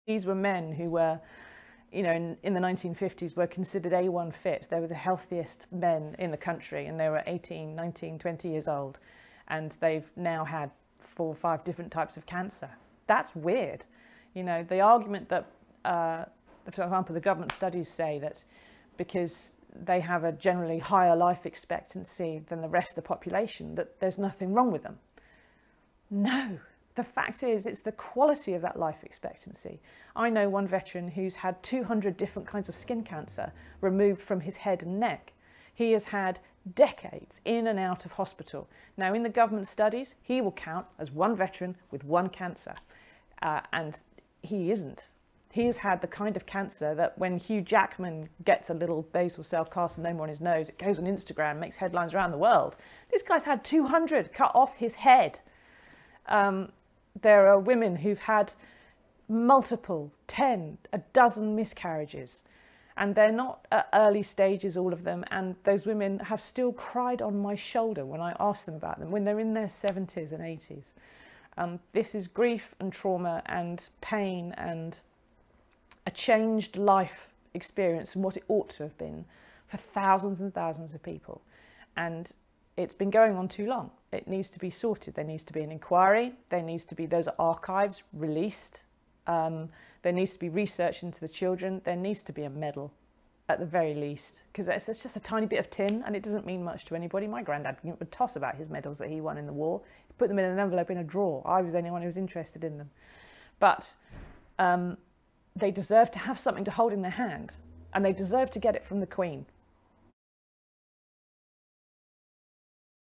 These were men who were, you know, in the 1950s were considered A1 fit. They were the healthiest men in the country, and they were 18, 19, 20 years old, and they've now had 4 or 5 different types of cancer. That's weird. You know, the argument that, for example, the government studies say that because they have a generally higher life expectancy than the rest of the population, that there's nothing wrong with them. No. The fact is, it's the quality of that life expectancy. I know one veteran who's had 200 different kinds of skin cancer removed from his head and neck. He has had decades in and out of hospital. Now, in the government studies, he will count as one veteran with one cancer, and he isn't. He has had the kind of cancer that when Hugh Jackman gets a little basal cell carcinoma on his nose, it goes on Instagram, makes headlines around the world. This guy's had 200 cut off his head. There are women who've had multiple, 10, a dozen miscarriages, and they're not at early stages, all of them, and those women have still cried on my shoulder when I ask them about them, when they're in their 70s and 80s. This is grief and trauma and pain and a changed life experience from what it ought to have been for thousands and thousands of people. And it's been going on too long. It needs to be sorted. There needs to be an inquiry. There needs to be those archives released. There needs to be research into the children. There needs to be a medal at the very least, because it's just a tiny bit of tin and it doesn't mean much to anybody. My granddad would toss about his medals that he won in the war. He put them in an envelope in a drawer. I was the only one who was interested in them. But they deserve to have something to hold in their hand, and they deserve to get it from the Queen.